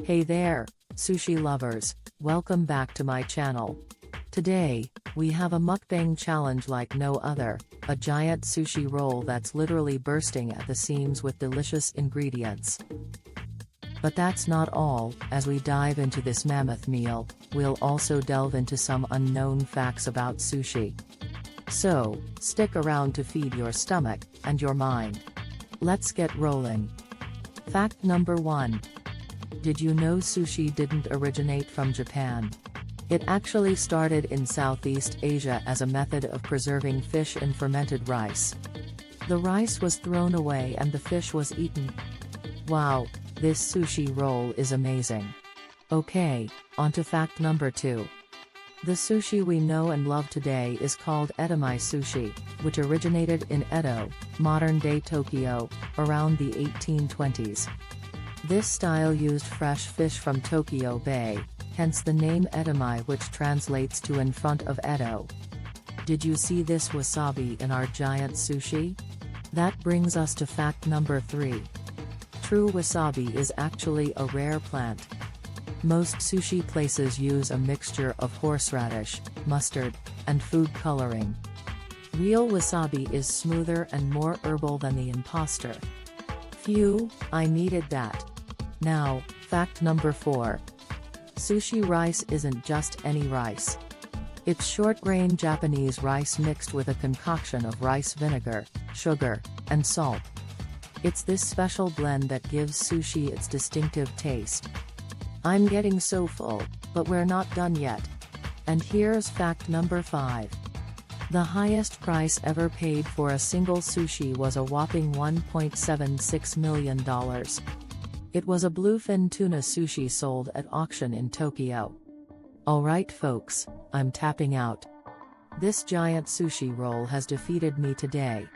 Hey there, sushi lovers, welcome back to my channel. Today, we have a mukbang challenge like no other, a giant sushi roll that's literally bursting at the seams with delicious ingredients. But that's not all. As we dive into this mammoth meal, we'll also delve into some unknown facts about sushi. So, stick around to feed your stomach and your mind. Let's get rolling. Fact number 1. Did you know sushi didn't originate from Japan? It actually started in Southeast Asia as a method of preserving fish in fermented rice. The rice was thrown away and the fish was eaten. Wow, this sushi roll is amazing. Okay, on to fact number 2. The sushi we know and love today is called edamame sushi, which originated in Edo, modern-day Tokyo, around the 1820s. This style used fresh fish from Tokyo Bay, hence the name edamame, which translates to in front of Edo. Did you see this wasabi in our giant sushi? That brings us to fact number 3. True wasabi is actually a rare plant. Most sushi places use a mixture of horseradish, mustard, and food coloring. Real wasabi is smoother and more herbal than the imposter. Phew, I needed that. Now, fact number 4. Sushi rice isn't just any rice. It's short-grain Japanese rice mixed with a concoction of rice vinegar, sugar, and salt. It's this special blend that gives sushi its distinctive taste. I'm getting so full, but we're not done yet. And here's fact number 5. The highest price ever paid for a single sushi was a whopping $1.76 million. It was a bluefin tuna sushi sold at auction in Tokyo. Alright folks, I'm tapping out. This giant sushi roll has defeated me today.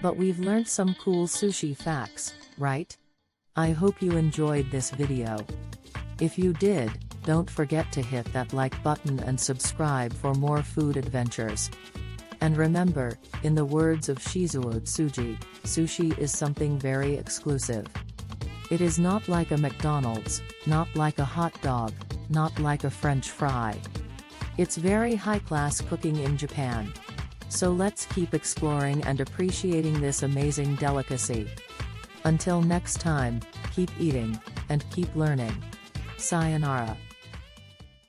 But we've learned some cool sushi facts, right? I hope you enjoyed this video. If you did, don't forget to hit that like button and subscribe for more food adventures. And remember, in the words of Shizuo Tsuji, sushi is something very exclusive. It is not like a McDonald's, not like a hot dog, not like a French fry. It's very high-class cooking in Japan. So let's keep exploring and appreciating this amazing delicacy. Until next time, keep eating, and keep learning. Sayonara.